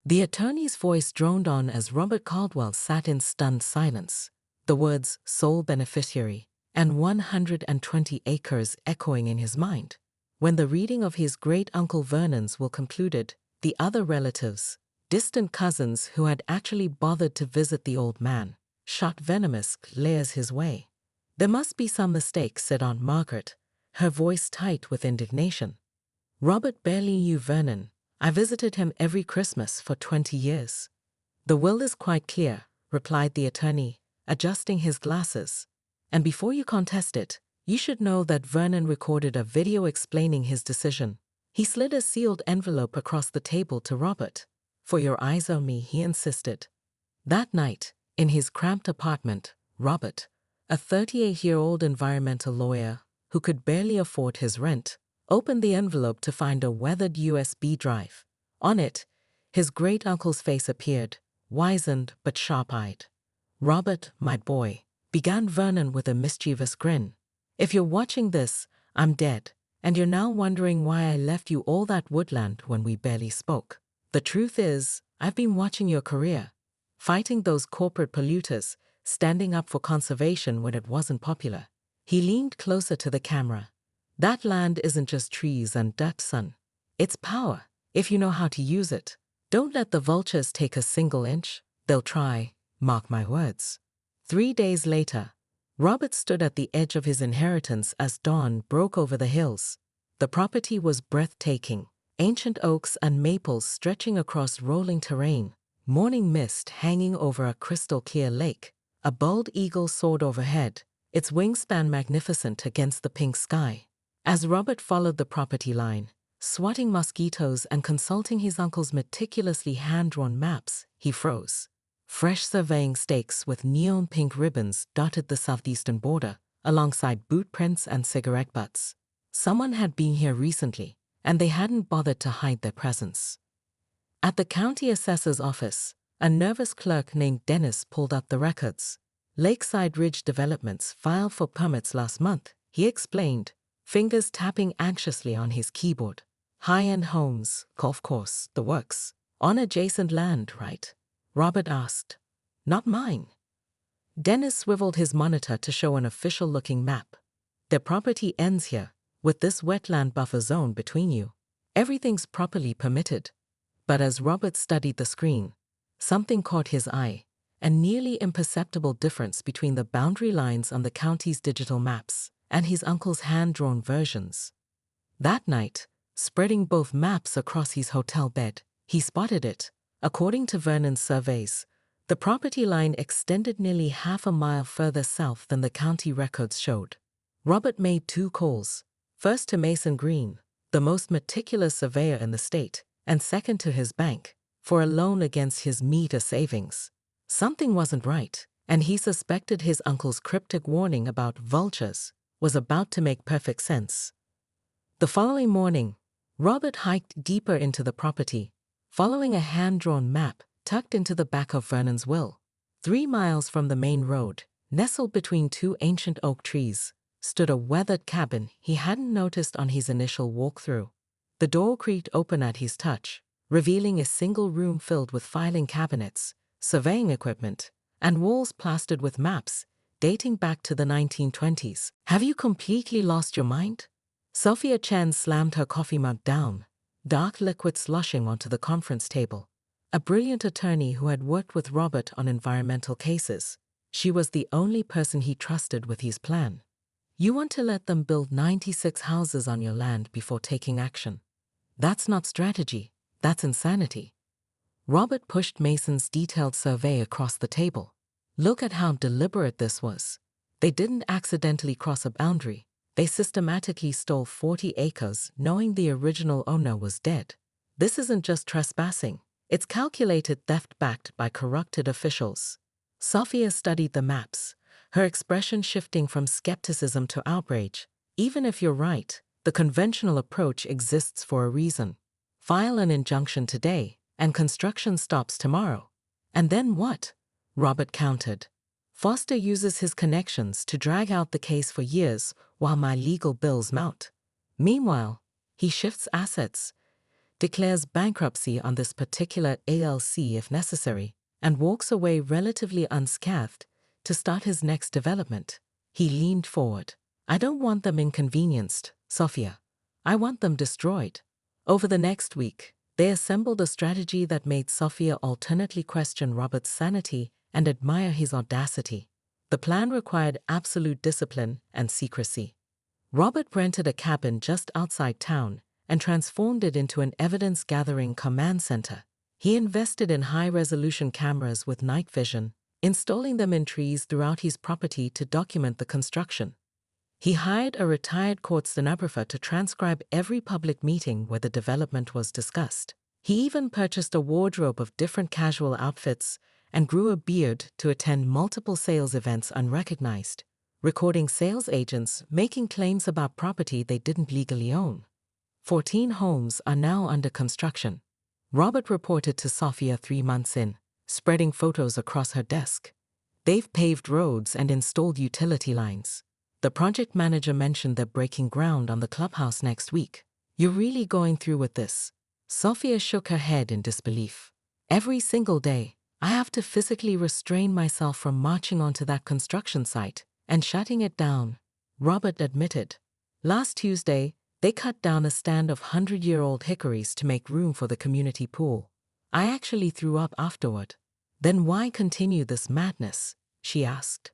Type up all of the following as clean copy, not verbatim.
The attorney's voice droned on as Robert Caldwell sat in stunned silence, the words sole beneficiary and 120 acres echoing in his mind. When the reading of his great-uncle Vernon's will concluded, the other relatives, distant cousins who had actually bothered to visit the old man, shot venomous glares his way. "There must be some mistake," said Aunt Margaret, her voice tight with indignation. "Robert barely knew Vernon. I visited him every Christmas for 20 years. "The will is quite clear," replied the attorney, adjusting his glasses. "And before you contest it, you should know that Vernon recorded a video explaining his decision." He slid a sealed envelope across the table to Robert. "For your eyes on me," he insisted. That night, in his cramped apartment, Robert, a 38-year-old environmental lawyer who could barely afford his rent, opened the envelope to find a weathered USB drive. On it, his great-uncle's face appeared, wizened but sharp-eyed. "Robert, my boy," began Vernon with a mischievous grin. "If you're watching this, I'm dead, and you're now wondering why I left you all that woodland when we barely spoke. The truth is, I've been watching your career, fighting those corporate polluters, standing up for conservation when it wasn't popular." He leaned closer to the camera. "That land isn't just trees and dirt, son. It's power, if you know how to use it. Don't let the vultures take a single inch. They'll try, mark my words." 3 days later, Robert stood at the edge of his inheritance as dawn broke over the hills. The property was breathtaking, ancient oaks and maples stretching across rolling terrain, morning mist hanging over a crystal-clear lake. A bald eagle soared overhead, its wingspan magnificent against the pink sky. As Robert followed the property line, swatting mosquitoes and consulting his uncle's meticulously hand-drawn maps, he froze. Fresh surveying stakes with neon pink ribbons dotted the southeastern border, alongside boot prints and cigarette butts. Someone had been here recently, and they hadn't bothered to hide their presence. At the county assessor's office, a nervous clerk named Dennis pulled up the records. "Lakeside Ridge Developments filed for permits last month," he explained, fingers tapping anxiously on his keyboard. "High-end homes, golf course, the works. On adjacent land, right?" Robert asked. "Not mine." Dennis swiveled his monitor to show an official-looking map. "Their property ends here, with this wetland buffer zone between you. Everything's properly permitted." But as Robert studied the screen, something caught his eye, a nearly imperceptible difference between the boundary lines on the county's digital maps and his uncle's hand-drawn versions. That night, spreading both maps across his hotel bed, he spotted it. According to Vernon's surveys, the property line extended nearly half a mile further south than the county records showed. Robert made 2 calls, first to Mason Green, the most meticulous surveyor in the state, and second to his bank, for a loan against his meager savings. Something wasn't right, and he suspected his uncle's cryptic warning about vultures was about to make perfect sense. The following morning, Robert hiked deeper into the property, following a hand-drawn map tucked into the back of Vernon's will. 3 miles from the main road, nestled between 2 ancient oak trees, stood a weathered cabin he hadn't noticed on his initial walkthrough. The door creaked open at his touch, revealing a single room filled with filing cabinets, surveying equipment, and walls plastered with maps dating back to the 1920s. "Have you completely lost your mind?" Sophia Chen slammed her coffee mug down, dark liquid sloshing onto the conference table. A brilliant attorney who had worked with Robert on environmental cases, she was the only person he trusted with his plan. "You want to let them build 96 houses on your land before taking action. That's not strategy, that's insanity." Robert pushed Mason's detailed survey across the table. "Look at how deliberate this was. They didn't accidentally cross a boundary. They systematically stole 40 acres knowing the original owner was dead. This isn't just trespassing. It's calculated theft backed by corrupted officials." Sophia studied the maps, her expression shifting from skepticism to outrage. "Even if you're right, the conventional approach exists for a reason. File an injunction today, and construction stops tomorrow. And then what?" Robert countered. "Foster uses his connections to drag out the case for years while my legal bills mount. Meanwhile, he shifts assets, declares bankruptcy on this particular ALC if necessary, and walks away relatively unscathed to start his next development. He leaned forward. I don't want them inconvenienced, Sophia. I want them destroyed. Over the next week, they assembled a strategy that made Sophia alternately question Robert's sanity and admire his audacity. The plan required absolute discipline and secrecy. Robert rented a cabin just outside town and transformed it into an evidence-gathering command center. He invested in high-resolution cameras with night vision, installing them in trees throughout his property to document the construction. He hired a retired court stenographer to transcribe every public meeting where the development was discussed. He even purchased a wardrobe of different casual outfits and grew a beard to attend multiple sales events unrecognized, recording sales agents making claims about property they didn't legally own. 14 homes are now under construction. Robert reported to Sophia 3 months in, spreading photos across her desk. They've paved roads and installed utility lines. The project manager mentioned they're breaking ground on the clubhouse next week. You're really going through with this? Sophia shook her head in disbelief. Every single day, I have to physically restrain myself from marching onto that construction site and shutting it down, Robert admitted. Last Tuesday, they cut down a stand of 100-year-old hickories to make room for the community pool. I actually threw up afterward. Then why continue this madness? She asked.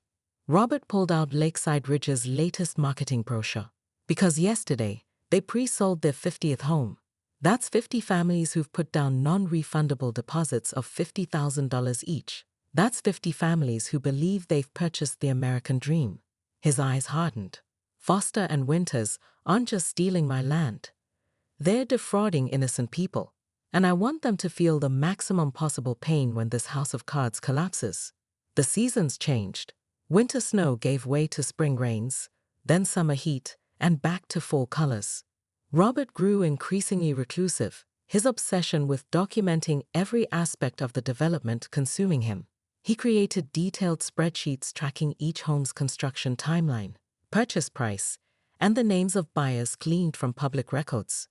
Robert pulled out Lakeside Ridge's latest marketing brochure. Because yesterday, they pre-sold their 50th home. That's 50 families who've put down non-refundable deposits of $50,000 each. That's 50 families who believe they've purchased the American dream. His eyes hardened. Foster and Winters aren't just stealing my land. They're defrauding innocent people. And I want them to feel the maximum possible pain when this house of cards collapses. The seasons changed. Winter snow gave way to spring rains, then summer heat, and back to fall colors. Robert grew increasingly reclusive, his obsession with documenting every aspect of the development consuming him. He created detailed spreadsheets tracking each home's construction timeline, purchase price, and the names of buyers gleaned from public records.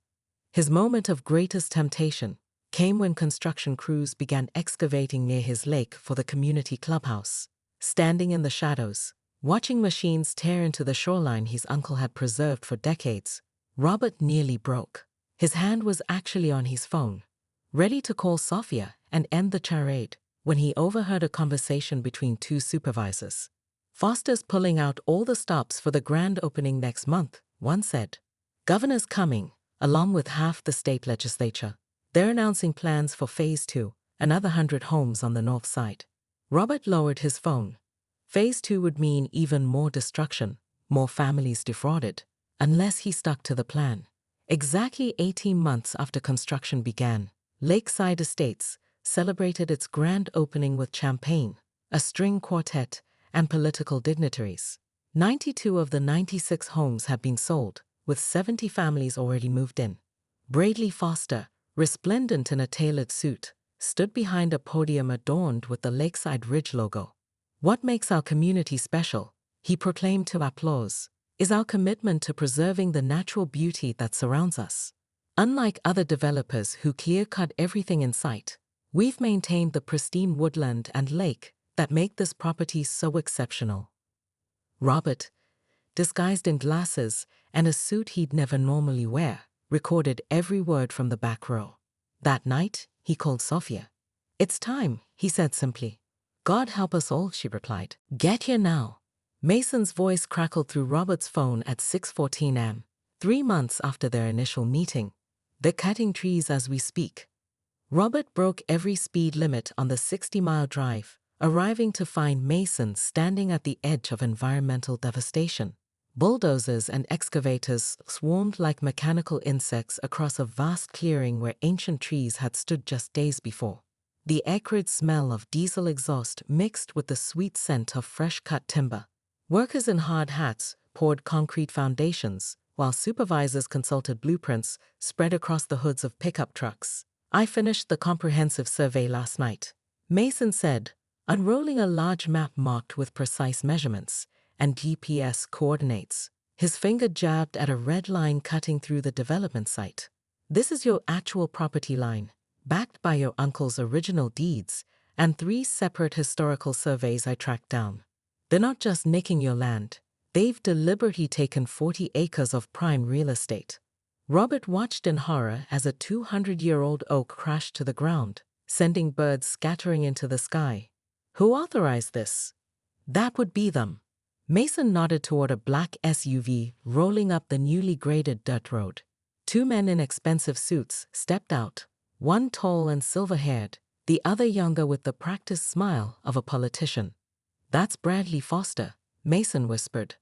His moment of greatest temptation came when construction crews began excavating near his lake for the community clubhouse. Standing in the shadows, watching machines tear into the shoreline his uncle had preserved for decades, Robert nearly broke. His hand was actually on his phone, ready to call Sophia and end the charade, when he overheard a conversation between 2 supervisors. Foster's pulling out all the stops for the grand opening next month, one said. Governor's coming, along with half the state legislature. They're announcing plans for Phase 2, another 100 homes on the north side. Robert lowered his phone. Phase 2 would mean even more destruction, more families defrauded, unless he stuck to the plan. Exactly 18 months after construction began, Lakeside Estates celebrated its grand opening with champagne, a string quartet, and political dignitaries. 92 of the 96 homes had been sold, with 70 families already moved in. Bradley Foster, resplendent in a tailored suit, stood behind a podium adorned with the Lakeside Ridge logo. What makes our community special, he proclaimed to applause, is our commitment to preserving the natural beauty that surrounds us. Unlike other developers who clear-cut everything in sight, we've maintained the pristine woodland and lake that make this property so exceptional. Robert, disguised in glasses and a suit he'd never normally wear, recorded every word from the back row. That night, he called Sophia. It's time, he said simply. God help us all, she replied. Get here now. Mason's voice crackled through Robert's phone at 6:14 am, 3 months after their initial meeting. They're cutting trees as we speak. Robert broke every speed limit on the 60-mile drive, arriving to find Mason standing at the edge of environmental devastation. Bulldozers and excavators swarmed like mechanical insects across a vast clearing where ancient trees had stood just days before. The acrid smell of diesel exhaust mixed with the sweet scent of fresh-cut timber. Workers in hard hats poured concrete foundations, while supervisors consulted blueprints spread across the hoods of pickup trucks. I finished the comprehensive survey last night, Mason said, unrolling a large map marked with precise measurements and GPS coordinates. His finger jabbed at a red line cutting through the development site. This is your actual property line, backed by your uncle's original deeds and 3 separate historical surveys I tracked down. They're not just nicking your land, they've deliberately taken 40 acres of prime real estate. Robert watched in horror as a 200-year-old oak crashed to the ground, sending birds scattering into the sky. Who authorized this? That would be them. Mason nodded toward a black SUV rolling up the newly graded dirt road. 2 men in expensive suits stepped out, one tall and silver-haired, the other younger with the practiced smile of a politician. That's Bradley Foster, Mason whispered,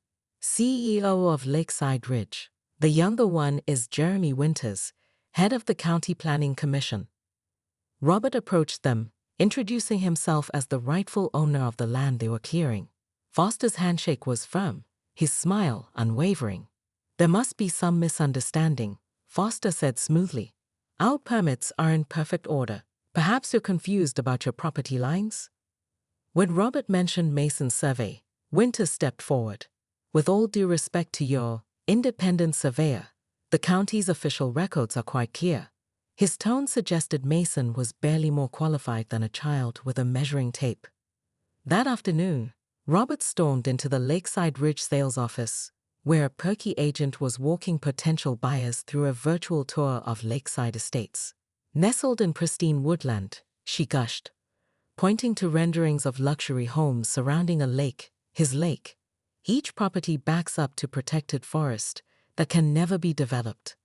CEO of Lakeside Ridge. The younger one is Jeremy Winters, head of the County Planning Commission. Robert approached them, introducing himself as the rightful owner of the land they were clearing. Foster's handshake was firm, his smile unwavering. There must be some misunderstanding, Foster said smoothly. Our permits are in perfect order. Perhaps you're confused about your property lines? When Robert mentioned Mason's survey, Winters stepped forward. With all due respect to your independent surveyor, the county's official records are quite clear. His tone suggested Mason was barely more qualified than a child with a measuring tape. That afternoon, Robert stormed into the Lakeside Ridge sales office, where a perky agent was walking potential buyers through a virtual tour of Lakeside Estates. Nestled in pristine woodland, she gushed, pointing to renderings of luxury homes surrounding a lake, his lake. Each property backs up to protected forest that can never be developed.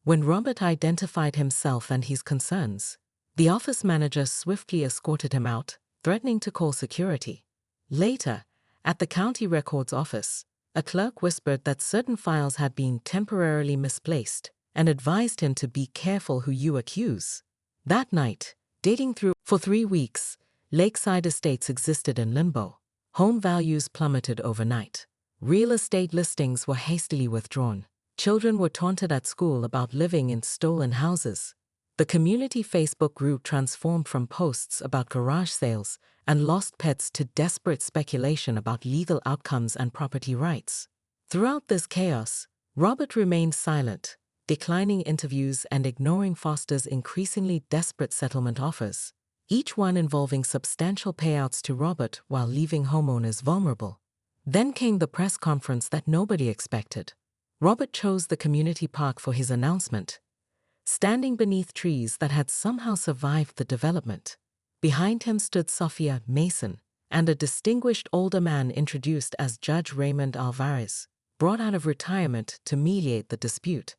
When Robert identified himself and his concerns, the office manager swiftly escorted him out, threatening to call security. Later, at the county records office, a clerk whispered that certain files had been temporarily misplaced and advised him to be careful who you accuse. That night, dating through for 3 weeks, Lakeside Estates existed in limbo. Home values plummeted overnight. Real estate listings were hastily withdrawn. Children were taunted at school about living in stolen houses. The community Facebook group transformed from posts about garage sales and lost pets to desperate speculation about legal outcomes and property rights. Throughout this chaos, Robert remained silent, declining interviews and ignoring Foster's increasingly desperate settlement offers, each one involving substantial payouts to Robert while leaving homeowners vulnerable. Then came the press conference that nobody expected. Robert chose the community park for his announcement, standing beneath trees that had somehow survived the development. Behind him stood Sophia Mason and a distinguished older man introduced as Judge Raymond Alvarez, brought out of retirement to mediate the dispute.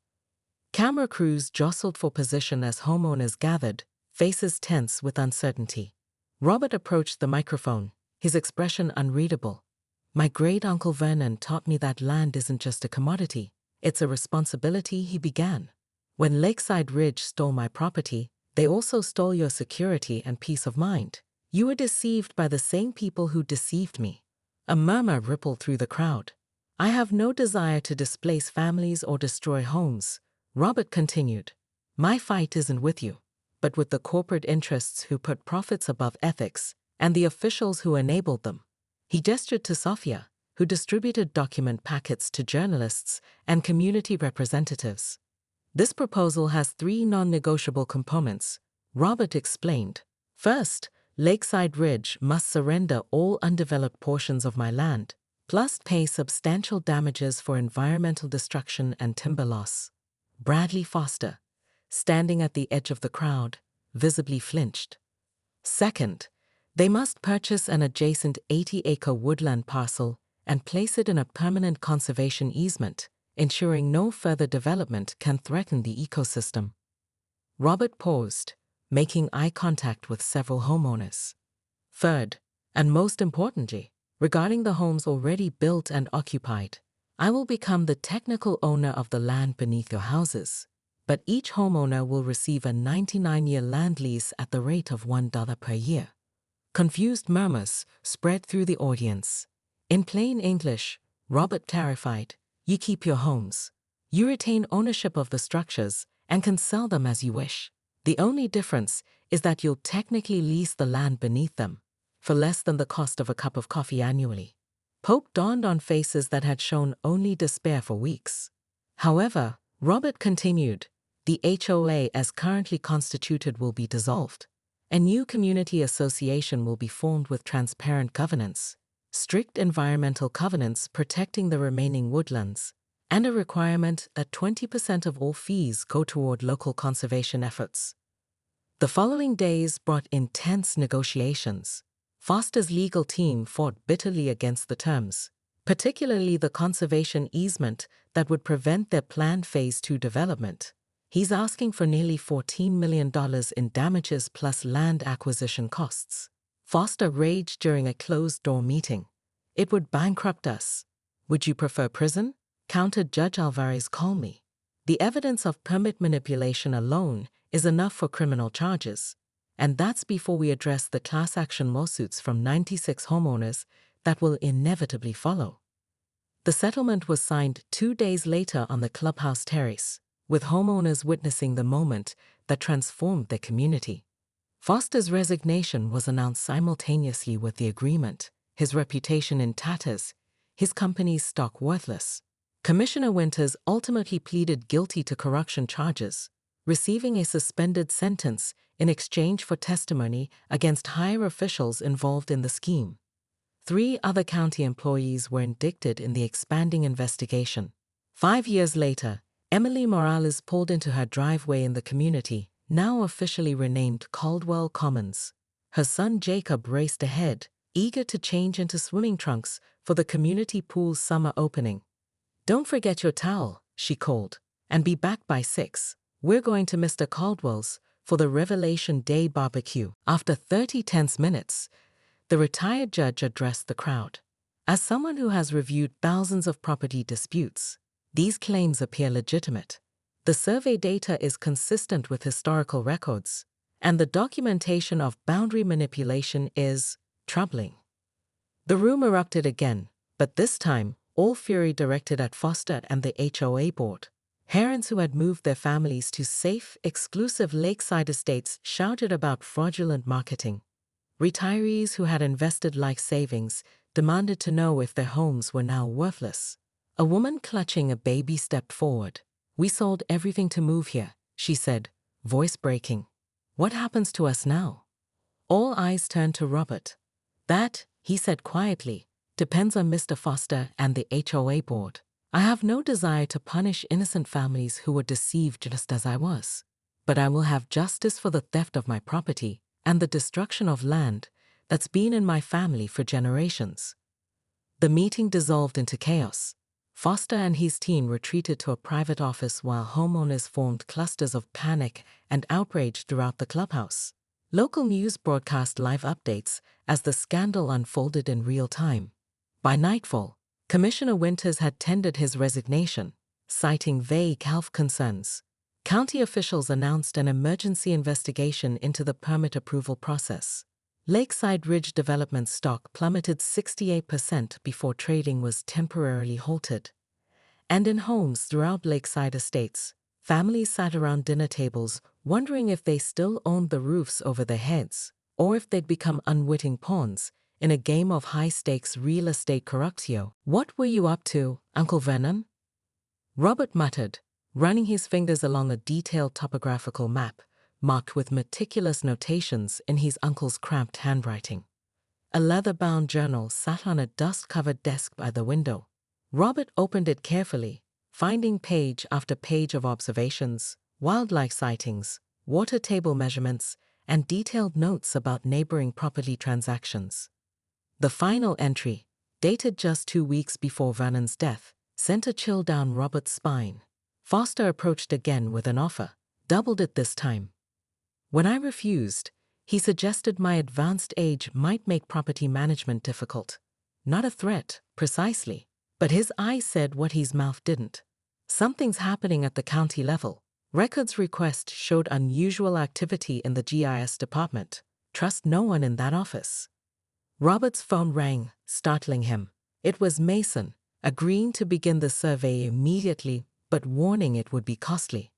Camera crews jostled for position as homeowners gathered, faces tense with uncertainty. Robert approached the microphone, his expression unreadable. My great-uncle Vernon taught me that land isn't just a commodity, it's a responsibility, he began. When Lakeside Ridge stole my property, they also stole your security and peace of mind. You were deceived by the same people who deceived me. A murmur rippled through the crowd. I have no desire to displace families or destroy homes, Robert continued. My fight isn't with you, but with the corporate interests who put profits above ethics and the officials who enabled them. He gestured to Sophia, who distributed document packets to journalists and community representatives. This proposal has 3 non-negotiable components, Robert explained. First, Lakeside Ridge must surrender all undeveloped portions of my land, plus pay substantial damages for environmental destruction and timber loss. Bradley Foster, standing at the edge of the crowd, visibly flinched. Second, they must purchase an adjacent 80-acre woodland parcel and place it in a permanent conservation easement, ensuring no further development can threaten the ecosystem. Robert paused, making eye contact with several homeowners. Third, and most importantly, regarding the homes already built and occupied, I will become the technical owner of the land beneath your houses, but each homeowner will receive a 99-year land lease at the rate of $1 per year. Confused murmurs spread through the audience. In plain English, Robert clarified, you keep your homes. You retain ownership of the structures and can sell them as you wish. The only difference is that you'll technically lease the land beneath them, for less than the cost of a cup of coffee annually. Hope dawned on faces that had shown only despair for weeks. However, Robert continued, The HOA as currently constituted will be dissolved. A new community association will be formed with transparent governance, strict environmental covenants protecting the remaining woodlands, and a requirement that 20% of all fees go toward local conservation efforts. The following days brought intense negotiations. Foster's legal team fought bitterly against the terms, particularly the conservation easement that would prevent their planned Phase 2 development. He's asking for nearly $14 million in damages plus land acquisition costs. Foster raged during a closed-door meeting. "It would bankrupt us." "Would you prefer prison?" countered Judge Alvarez calmly. "The evidence of permit manipulation alone is enough for criminal charges, and that's before we address the class action lawsuits from 96 homeowners that will inevitably follow." The settlement was signed 2 days later on the clubhouse terrace, with homeowners witnessing the moment that transformed their community. Foster's resignation was announced simultaneously with the agreement, his reputation in tatters, his company's stock worthless. Commissioner Winters ultimately pleaded guilty to corruption charges, receiving a suspended sentence in exchange for testimony against higher officials involved in the scheme. 3 other county employees were indicted in the expanding investigation. 5 years later, Emily Morales pulled into her driveway in the community, now officially renamed Caldwell Commons. Her son Jacob raced ahead, eager to change into swimming trunks for the community pool's summer opening. "Don't forget your towel," she called, "and be back by 6. We're going to Mr. Caldwell's for the Revelation Day barbecue." After 30 tense minutes, the retired judge addressed the crowd. "As someone who has reviewed thousands of property disputes, these claims appear legitimate. The survey data is consistent with historical records, and the documentation of boundary manipulation is troubling." The room erupted again, but this time, all fury directed at Foster and the HOA board. Parents who had moved their families to safe, exclusive lakeside estates shouted about fraudulent marketing. Retirees who had invested life savings demanded to know if their homes were now worthless. A woman clutching a baby stepped forward. "We sold everything to move here," she said, voice breaking. "What happens to us now?" All eyes turned to Robert. "That," he said quietly, "depends on Mr. Foster and the HOA board. I have no desire to punish innocent families who were deceived just as I was. But I will have justice for the theft of my property and the destruction of land that's been in my family for generations." The meeting dissolved into chaos. Foster and his team retreated to a private office while homeowners formed clusters of panic and outrage throughout the clubhouse. Local news broadcast live updates as the scandal unfolded in real time. By nightfall, Commissioner Winters had tendered his resignation, citing vague health concerns. County officials announced an emergency investigation into the permit approval process. Lakeside Ridge Development stock plummeted 68% before trading was temporarily halted. And in homes throughout Lakeside Estates, families sat around dinner tables wondering if they still owned the roofs over their heads, or if they'd become unwitting pawns in a game of high-stakes real estate corruptio. "What were you up to, Uncle Vernon?" Robert muttered, running his fingers along a detailed topographical map, marked with meticulous notations in his uncle's cramped handwriting. A leather-bound journal sat on a dust-covered desk by the window. Robert opened it carefully, finding page after page of observations, wildlife sightings, water table measurements, and detailed notes about neighboring property transactions. The final entry, dated just 2 weeks before Vernon's death, sent a chill down Robert's spine. Foster approached again with an offer, doubled it this time. When I refused, he suggested my advanced age might make property management difficult. Not a threat, precisely, but his eyes said what his mouth didn't. "Something's happening at the county level. Records request showed unusual activity in the GIS department. Trust no one in that office." Robert's phone rang, startling him. It was Mason, agreeing to begin the survey immediately, but warning it would be costly.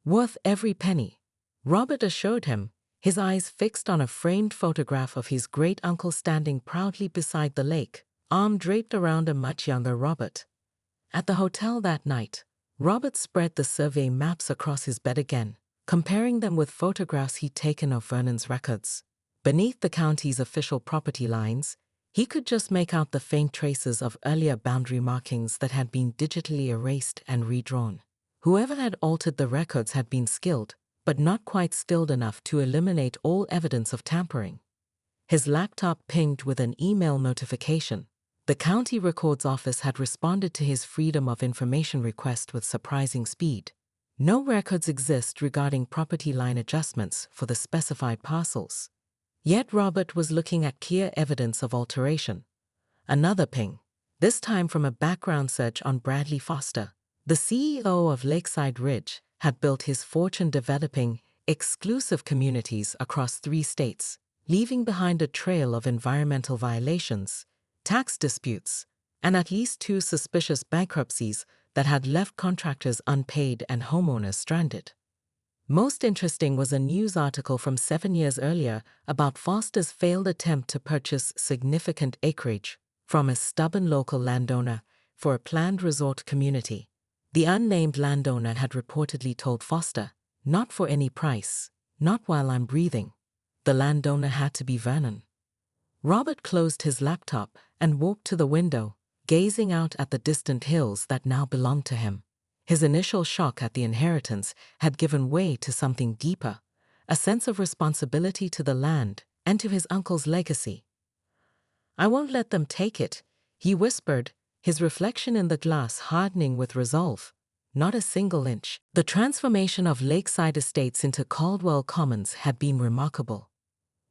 "Worth every penny," Robert assured him, his eyes fixed on a framed photograph of his great-uncle standing proudly beside the lake, arm draped around a much younger Robert. At the hotel that night, Robert spread the survey maps across his bed again, comparing them with photographs he'd taken of Vernon's records. Beneath the county's official property lines, he could just make out the faint traces of earlier boundary markings that had been digitally erased and redrawn. Whoever had altered the records had been skilled, but not quite skilled enough to eliminate all evidence of tampering. His laptop pinged with an email notification. The county records office had responded to his Freedom of Information request with surprising speed. No records exist regarding property line adjustments for the specified parcels. Yet Robert was looking at clear evidence of alteration. Another ping, this time from a background search on Bradley Foster. The CEO of Lakeside Ridge had built his fortune developing exclusive communities across 3 states, leaving behind a trail of environmental violations, tax disputes, and at least 2 suspicious bankruptcies that had left contractors unpaid and homeowners stranded. Most interesting was a news article from 7 years earlier about Foster's failed attempt to purchase significant acreage from a stubborn local landowner for a planned resort community. The unnamed landowner had reportedly told Foster, "Not for any price, not while I'm breathing." The landowner had to be Vernon. Robert closed his laptop and walked to the window, gazing out at the distant hills that now belonged to him. His initial shock at the inheritance had given way to something deeper, a sense of responsibility to the land and to his uncle's legacy. "I won't let them take it," he whispered, his reflection in the glass hardening with resolve. Not a single inch. The transformation of Lakeside Estates into Caldwell Commons had been remarkable.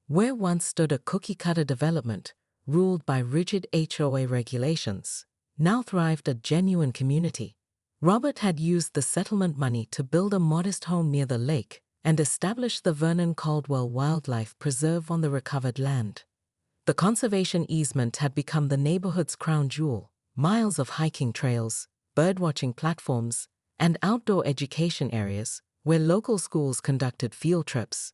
Where once stood a cookie-cutter development, ruled by rigid HOA regulations, now thrived a genuine community. Robert had used the settlement money to build a modest home near the lake and establish the Vernon Caldwell Wildlife Preserve on the recovered land. The conservation easement had become the neighborhood's crown jewel. Miles of hiking trails, birdwatching platforms, and outdoor education areas where local schools conducted field trips.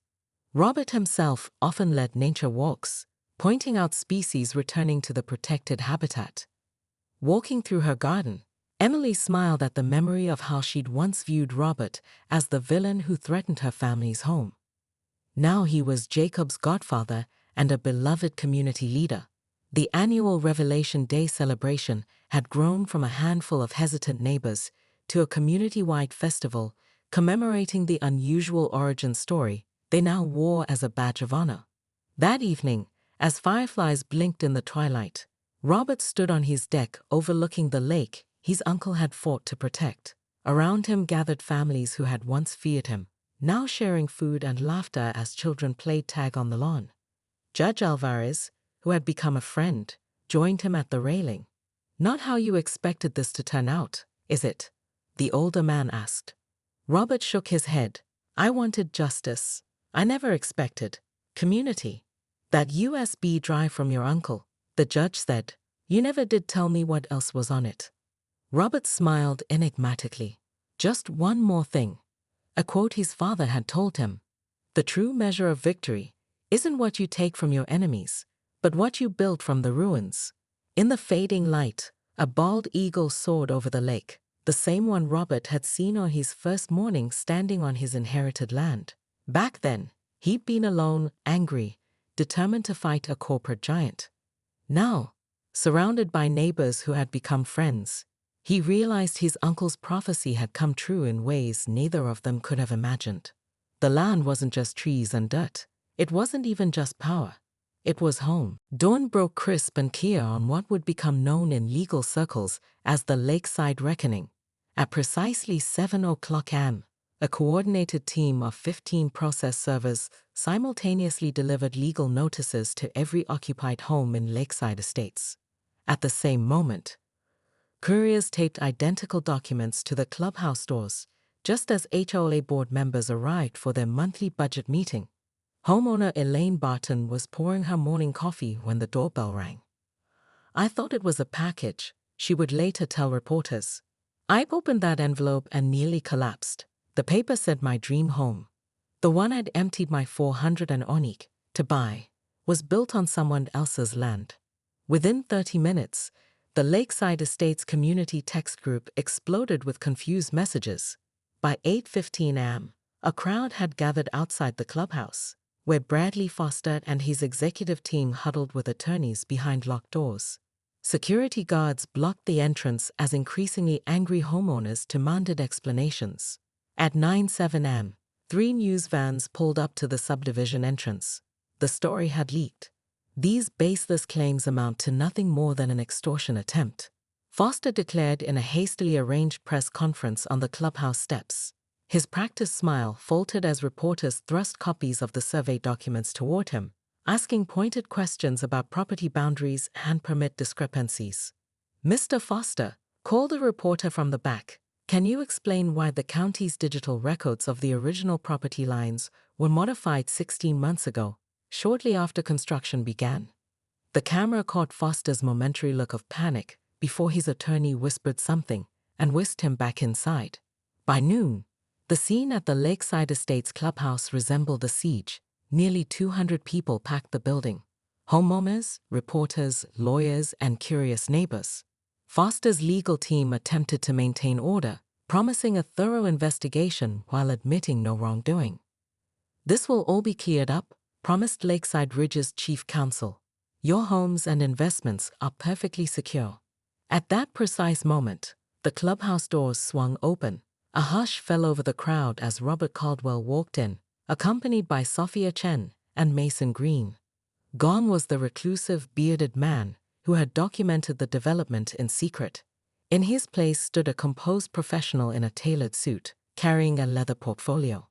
Robert himself often led nature walks, pointing out species returning to the protected habitat. Walking through her garden, Emily smiled at the memory of how she'd once viewed Robert as the villain who threatened her family's home. Now he was Jacob's godfather and a beloved community leader. The annual Revelation Day celebration had grown from a handful of hesitant neighbors to a community-wide festival commemorating the unusual origin story they now wore as a badge of honor. That evening, as fireflies blinked in the twilight, Robert stood on his deck overlooking the lake his uncle had fought to protect. Around him gathered families who had once feared him, now sharing food and laughter as children played tag on the lawn. Judge Alvarez, who had become a friend, joined him at the railing. "Not how you expected this to turn out, is it?" the older man asked. Robert shook his head. "I wanted justice. I never expected community. That USB drive from your uncle," the judge said. "You never did tell me what else was on it." Robert smiled enigmatically. "Just one more thing." A quote his father had told him. "The true measure of victory isn't what you take from your enemies, but what you build from the ruins." In the fading light, a bald eagle soared over the lake, the same one Robert had seen on his first morning standing on his inherited land. Back then, he'd been alone, angry, determined to fight a corporate giant. Now, surrounded by neighbors who had become friends, he realized his uncle's prophecy had come true in ways neither of them could have imagined. The land wasn't just trees and dirt. It wasn't even just power. It was home. Dawn broke crisp and clear on what would become known in legal circles as the Lakeside Reckoning. At precisely 7:00 a.m., a coordinated team of 15 process servers simultaneously delivered legal notices to every occupied home in Lakeside Estates. At the same moment, couriers taped identical documents to the clubhouse doors, just as HOA board members arrived for their monthly budget meeting. Homeowner Elaine Barton was pouring her morning coffee when the doorbell rang. "I thought it was a package," she would later tell reporters. "I opened that envelope and nearly collapsed. The paper said my dream home, the one I'd emptied my 400 and onik to buy, was built on someone else's land." Within 30 minutes, The Lakeside Estates community text group exploded with confused messages. By 8:15 a.m., a crowd had gathered outside the clubhouse, where Bradley Foster and his executive team huddled with attorneys behind locked doors. Security guards blocked the entrance as increasingly angry homeowners demanded explanations. At 9:07 a.m., 3 news vans pulled up to the subdivision entrance. The story had leaked. These baseless claims amount to nothing more than an extortion attempt, Foster declared in a hastily arranged press conference on the clubhouse steps. His practiced smile faltered as reporters thrust copies of the survey documents toward him, asking pointed questions about property boundaries and permit discrepancies. "Mr. Foster," called a reporter from the back, "can you explain why the county's digital records of the original property lines were modified 16 months ago, shortly after construction began?" The camera caught Foster's momentary look of panic before his attorney whispered something and whisked him back inside. By noon, the scene at the Lakeside Estates clubhouse resembled a siege. Nearly 200 people packed the building: homeowners, reporters, lawyers, and curious neighbors. Foster's legal team attempted to maintain order, promising a thorough investigation while admitting no wrongdoing. "This will all be cleared up," promised Lakeside Ridge's chief counsel. "Your homes and investments are perfectly secure." At that precise moment, the clubhouse doors swung open. A hush fell over the crowd as Robert Caldwell walked in, accompanied by Sophia Chen and Mason Green. Gone was the reclusive, bearded man who had documented the development in secret. In his place stood a composed professional in a tailored suit, carrying a leather portfolio.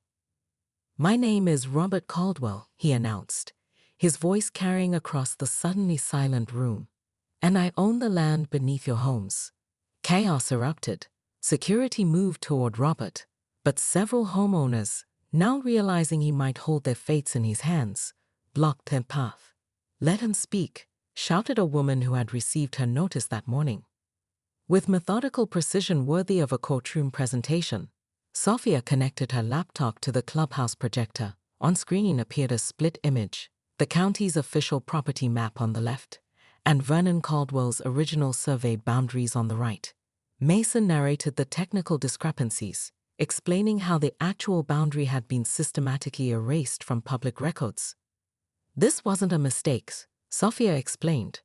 "My name is Robert Caldwell," he announced, his voice carrying across the suddenly silent room, "and I own the land beneath your homes." Chaos erupted. Security moved toward Robert, but several homeowners, now realizing he might hold their fates in his hands, blocked their path. "Let him speak," shouted a woman who had received her notice that morning. With methodical precision worthy of a courtroom presentation, Sophia connected her laptop to the clubhouse projector. On screen appeared a split image: the county's official property map on the left, and Vernon Caldwell's original survey boundaries on the right. Mason narrated the technical discrepancies, explaining how the actual boundary had been systematically erased from public records. "This wasn't a mistake," Sophia explained.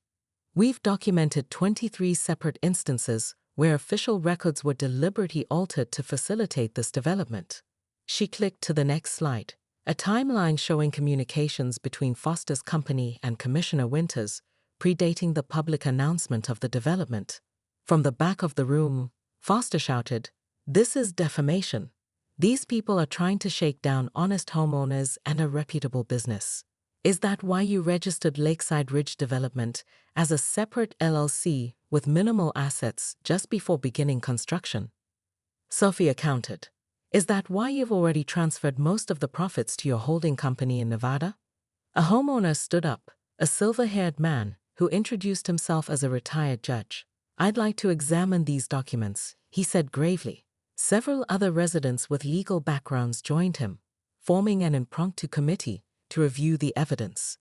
"We've documented 23 separate instances where official records were deliberately altered to facilitate this development." She clicked to the next slide, a timeline showing communications between Foster's company and Commissioner Winters, predating the public announcement of the development. From the back of the room, Foster shouted, "This is defamation. These people are trying to shake down honest homeowners and a reputable business. Is that why you registered Lakeside Ridge Development as a separate LLC with minimal assets just before beginning construction?" Sophia countered. "Is that why you've already transferred most of the profits to your holding company in Nevada?" A homeowner stood up, a silver-haired man who introduced himself as a retired judge. "I'd like to examine these documents," he said gravely. Several other residents with legal backgrounds joined him, forming an impromptu committee to review the evidence.